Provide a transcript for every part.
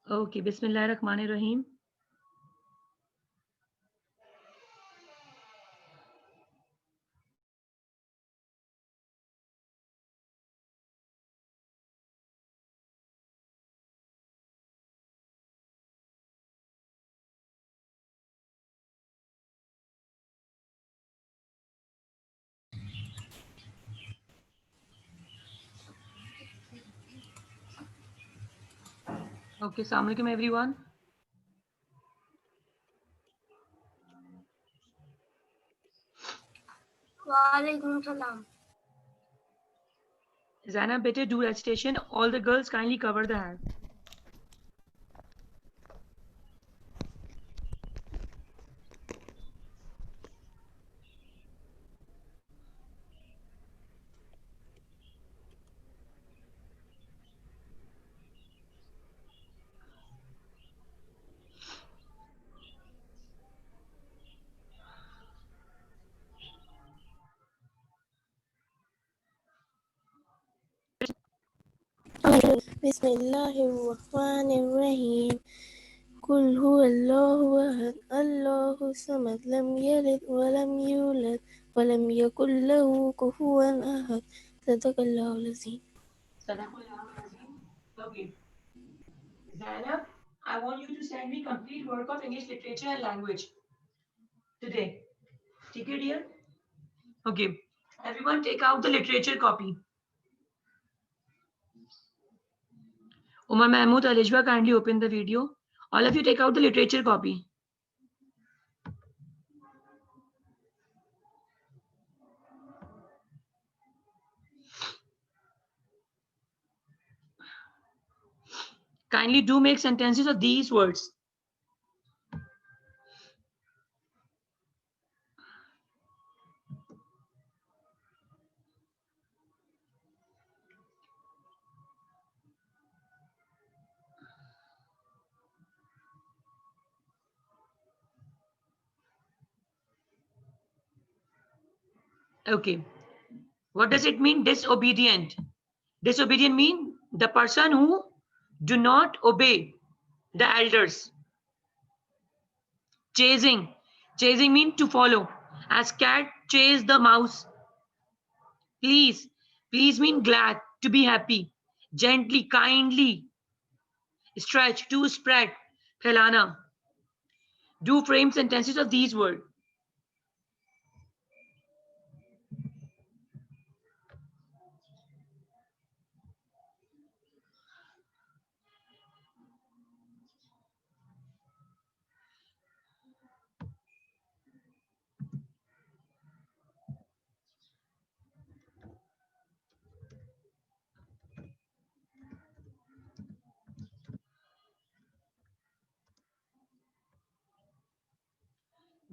Okay, Bismillahirrahmanirrahim. Okay, Assalamu alaikum everyone. Walaikum salam. Zainab, better do recitation. All the girls kindly cover the hand. Bismillahirrahmanirrahim. Qul huwallahu ahad, Allahu samad, lam yalid wa lam yulad wa lam yakul lahu kufuwan ahad. Sadaqallahul azim. Okay. Zainab, I want you to send me complete work of English literature and language today. Take it, dear. Okay. Everyone take out the literature copy. Umar Mahmood Alijwa, kindly open the video. All of you take out the literature copy. Kindly do make sentences of these words. Okay. What does it mean? Disobedient. Disobedient mean the person who do not obey the elders. Chasing. Chasing mean to follow. As cat chase the mouse. Please. Please mean glad, to be happy. Gently, kindly. Stretch, to spread. Phelana. Do frame sentences of these words.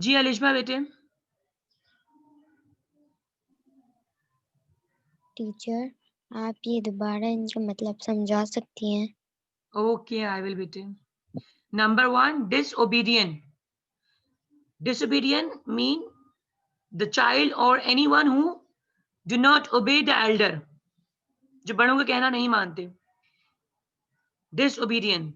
जी अलिशमा बेटे. Teacher, आप ये दोबारा इनका मतलब समझा सकती हैं? Okay, I will बेटे. Number 1, disobedient. Disobedient mean the child or anyone who do not obey the elder. जो बड़ों का कहना नहीं मानते. Disobedient.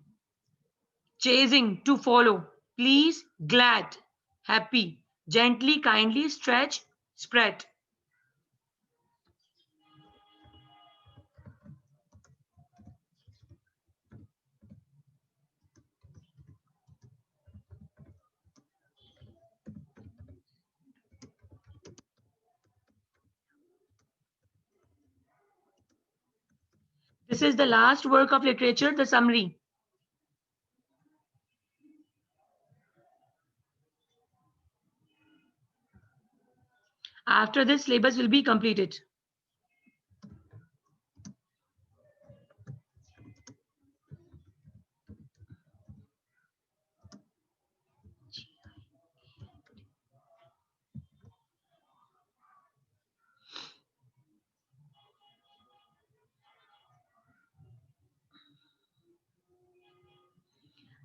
Chasing, to follow. Please, glad, happy. Gently, kindly, stretch, spread. This is the last work of literature, the summary. After this, syllabus will be completed.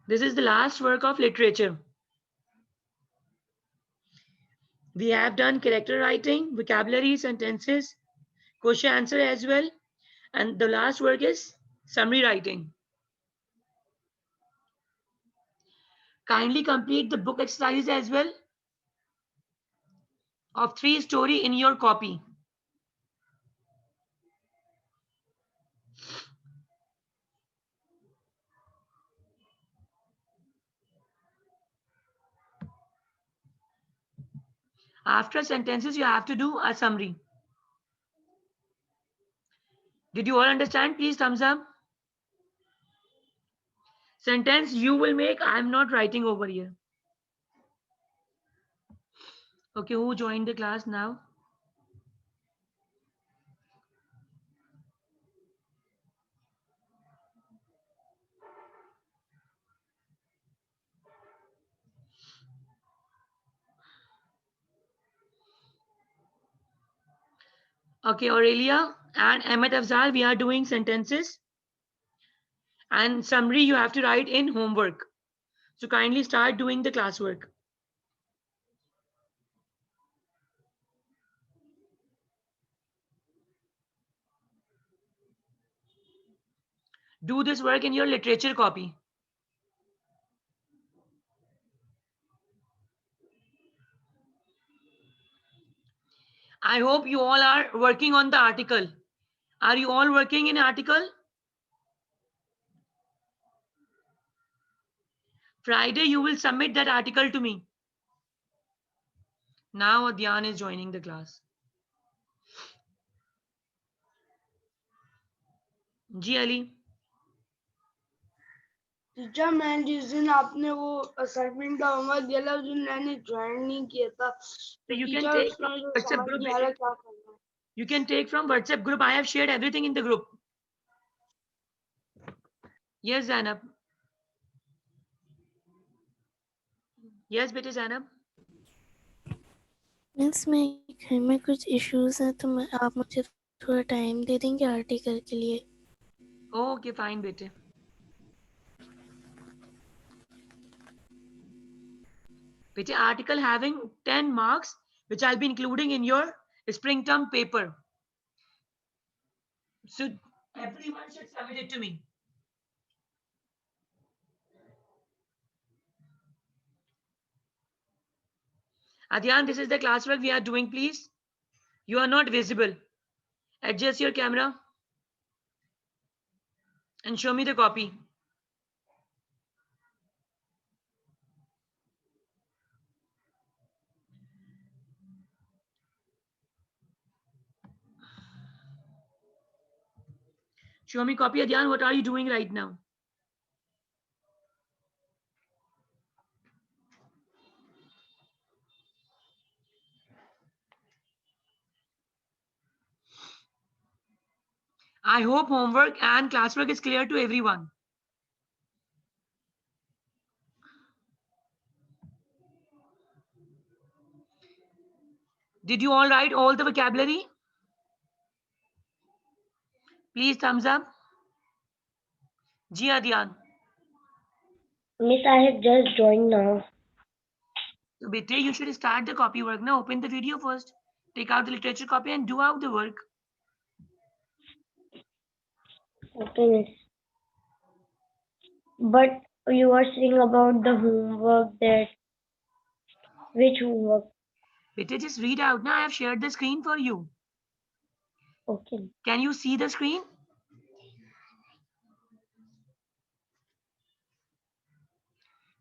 This is the last work of literature. We have done character writing, vocabulary, sentences, question answer as well. And the last work is summary writing. Kindly complete the book exercise as well of 3 story in your copy. After sentences, you have to do a summary. Did you all understand? Please thumbs up. Sentence you will make, I'm not writing over here. Okay, who joined the class now? Okay, Aurelia and Ahmed Afzal, we are doing sentences. And summary you have to write in homework. So kindly start doing the classwork. Do this work in your literature copy. I hope you all are working on the article. Are you all working in article? Friday, you will submit that article to me. Now Adyan is joining the class. जी Ali. Teacher मैंने जिस दिन आपने वो assignment का homework दिया था उस दिन मैंने ज्वाइन नहीं किया था तो You can टीचर take उसमें from मुझे WhatsApp समझ group. नहीं आ रहा क्या करना है. You can take from WhatsApp group. I have shared everything in the group. Yes, Zainab. Yes, बेटे Zainab. मिस मैं घर में कुछ इश्यूज हैं तो आप मुझे थोड़ा टाइम दे देंगे आर्टिकल के लिए. Okay, fine, बेटे. Beटे, article having 10 marks, which I'll be including in your spring term paper. So everyone should submit it to me. Adyan, this is the classwork we are doing, please. You are not visible. Adjust your camera and show me the copy. Show me copy, Adyan. What are you doing right now? I hope homework and classwork is clear to everyone. Did you all write all the vocabulary? Please thumbs up. Ji Adyan. Miss, I have just joined now. So bete, you should start the copy work now. Open the video first. Take out the literature copy and do out the work. Okay, Miss. But you are saying about the homework that which homework? Bete, just read out. Now I have shared the screen for you. Okay. Can you see the screen?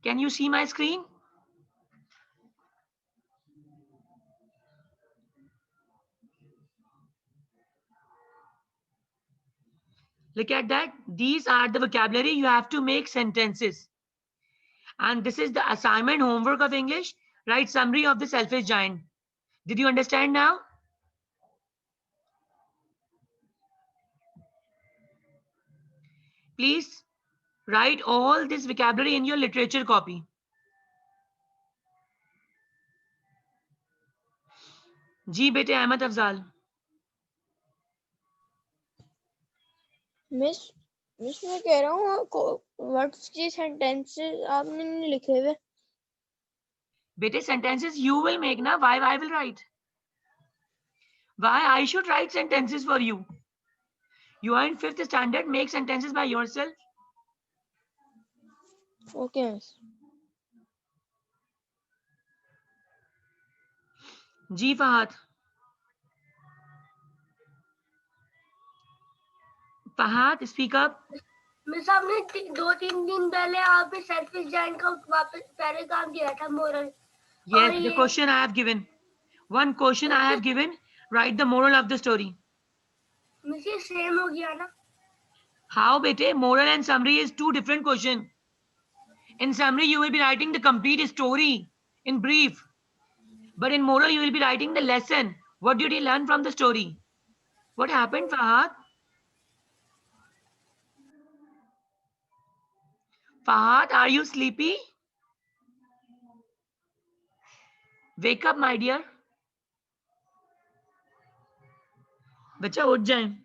Can you see my screen? Look at that. These are the vocabulary. You have to make sentences. And this is the assignment homework of English. Write summary of the selfish giant. Did you understand now? Please write all this vocabulary in your literature copy. जी बेटे Ahmad Afzal. Miss miss मैं कह रहा हूँ words की sentences आपने नहीं लिखे हुए. बेटे sentences you will make ना. Why I will write? Why I should write sentences for you? You are in 5th standard. Make sentences by yourself. Okay miss. जी Fahad, Fahad speak up. Miss आपने 2-3 दिन पहले आप सेल्फिश जाइंट का वापस paragraph दिया था moral. Yes, the question I have given. One question I have given. Write the moral of the story. Miss ये सेम हो गया ना? How, bete? Moral and summary is two different questions. In summary, you will be writing the complete story in brief. But in moral, you will be writing the lesson. What did you learn from the story? What happened, Fahad? Fahad, are you sleepy? Wake up, my dear. बच्चा उठ जाए.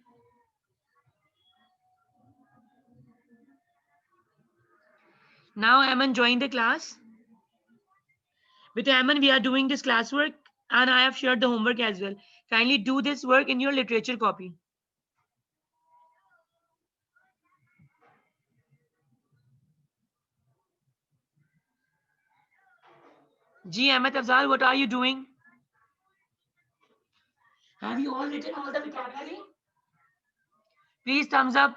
Now Aman joined the class. With Aman, we are doing this classwork and I have shared the homework as well. Kindly do this work in your literature copy. Ji Ahmed Afzal, what are you doing? Have you all written all the vocabulary? Please thumbs up.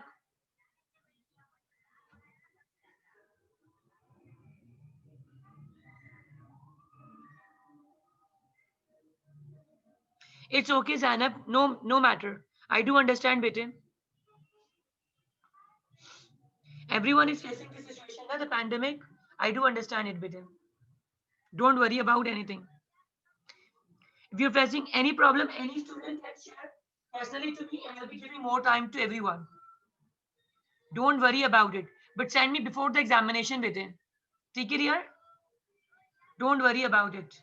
It's okay, Zainab. No matter. I do understand, bete. Everyone is facing this situation, the pandemic. I do understand it, bete. Don't worry about anything. If you're facing any problem, any student can share personally to me, and I'll be giving more time to everyone. Don't worry about it. But send me before the examination, bete. Take it here. Don't worry about it.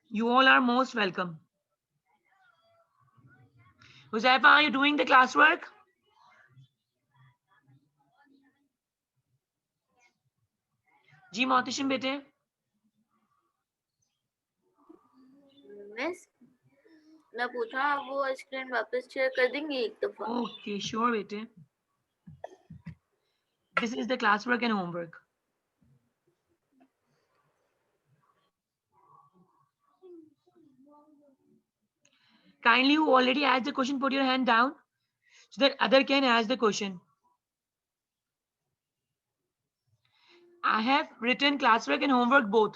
You all are most welcome. Huzaifa, are you doing the classwork? जी मोहतशिम बेटे. Miss मैं पूछा आप वो screen वापस share कर देंगे एक दफा? Okay, sure बेटे. This is the classwork and homework. Kindly, who already asked the question, put your hand down so that other can ask the question. I have written classwork and homework both.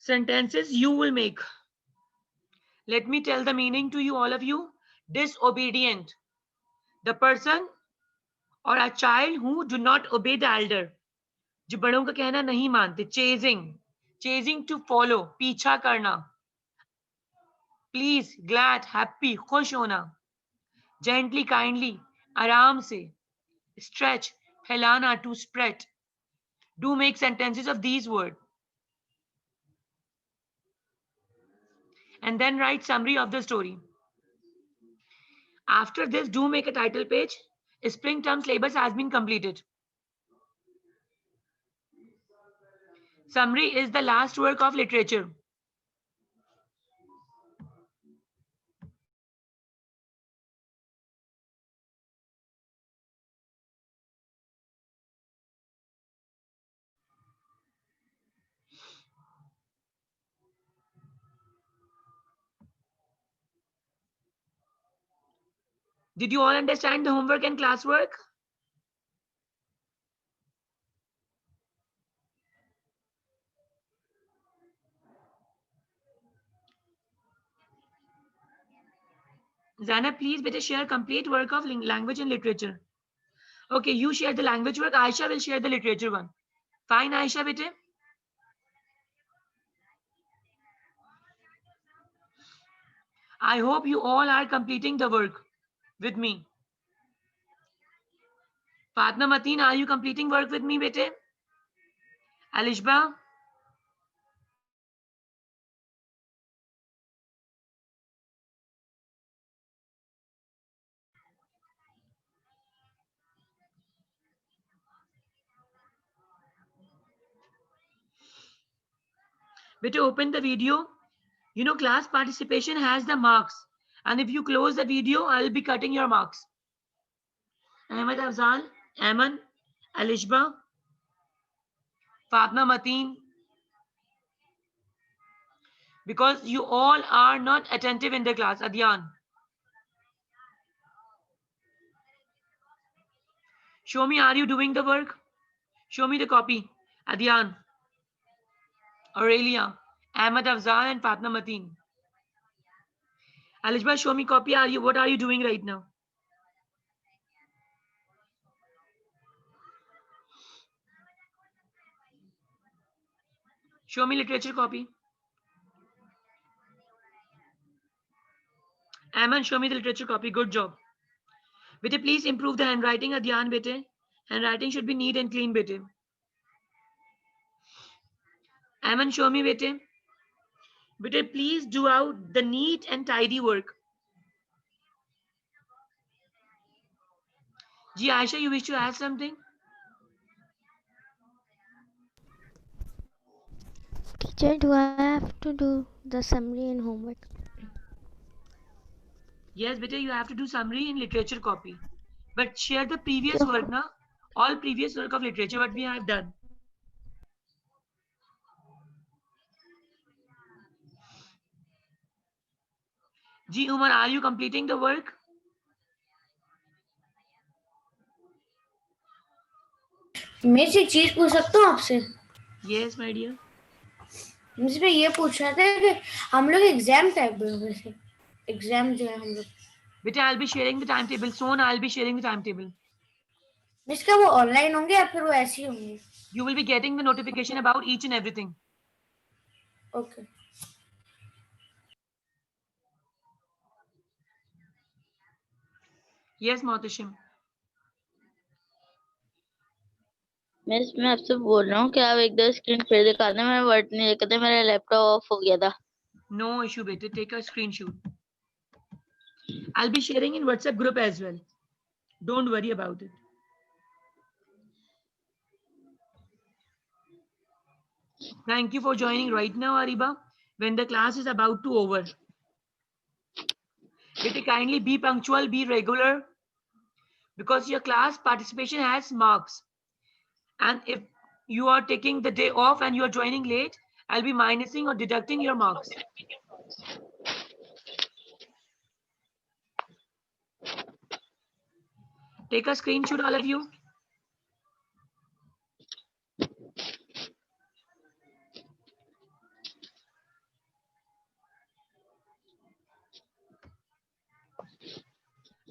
Sentences you will make. Let me tell the meaning to you, all of you. Disobedient. The person or a child who do not obey the elder. जो बड़ों का कहना नहीं मानते. Chasing. Chasing to follow. पीछा करना. Please, glad, happy, खुश होना. Gently, kindly, आराम से. Stretch, फैलाना, to spread. Do make sentences of these words. And then write summary of the story. After this, do make a title page. Spring term syllabus has been completed. Summary is the last work of literature. Did you all understand the homework and classwork? Zana, please better share complete work of language and literature. Okay, you share the language work. Aisha will share the literature one. Fine, Aisha, bete. I hope you all are completing the work with me. Fatma Mateen, are you completing work with me, bete? Alishba? Bete, open the video. You know, class participation has the marks. And if you close the video, I'll be cutting your marks. Ahmed Afzal, Aman, Alishba, Fatma Mateen, because you all are not attentive in the class. Adyan, show me, are you doing the work? Show me the copy. Adyan, Aurelia, Ahmed Afzal, and Fatma Mateen. Alishba, show me copy. What are you doing right now? Show me literature copy. Aman, show me the literature copy. Good job. Bete, please improve the handwriting. Adyan, bete. Handwriting should be neat and clean, bete. Aman, show me, bete. Bete, please do out the neat and tidy work. Ji, Aisha, you wish to add something? Teacher, do I have to do the summary and homework? Yes, bete, you have to do summary in literature copy. But share the previous Sure. work, na? All previous work of literature, what we have done. Ji, Umar, are you completing the work? मैं से एक चीज पूछ सकता हूँ आपसे? Yes, my dear. मुझे पे ये पूछ रहा था कि हम लोग एग्जाम टाइप में एग्जाम जो है हम लोग Beta, I'll be sharing the timetable soon. I'll be sharing the timetable. इसका वो ऑनलाइन होंगे या फिर वो ऐसे ही होंगे? You will be getting the notification about each and everything. Okay. Yes, Mohtashim. मैं आपसे बोल रहा हूँ कि आप एक दो स्क्रीन फिर दिखा दें. मैं वर्ड नहीं देखा था, मेरा लैपटॉप ऑफ हो गया था. No issue, beta. Take a screenshot. I'll be sharing in WhatsApp group as well. Don't worry about it. Thank you for joining right now, Ariba, when the class is about to over. Beta, kindly be punctual, be regular, because your class participation has marks. And if you are taking the day off and you are joining late, I'll be minusing or deducting your marks. Take a screenshot, all of you.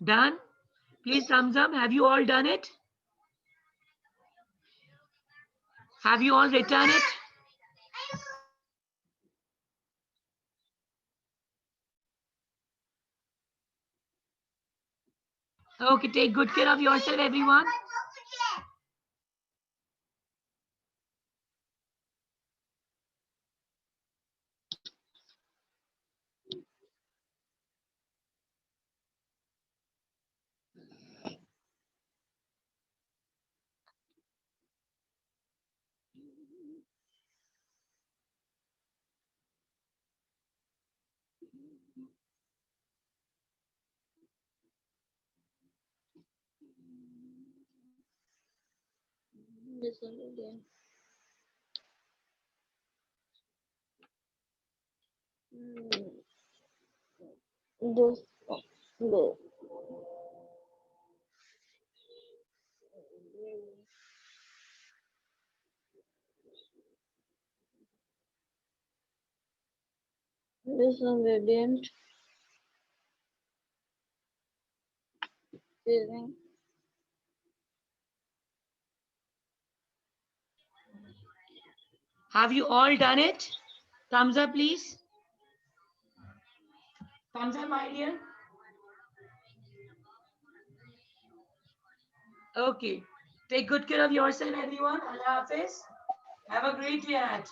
Done? Please thumbs up. Have you all done it? Have you all written it? Okay, take good care of yourself, everyone. This is radiant. Have you all done it? Thumbs up, please. Thumbs up, my dear. Okay. Take good care of yourself, everyone. Allah Hafiz. Have a great day ahead.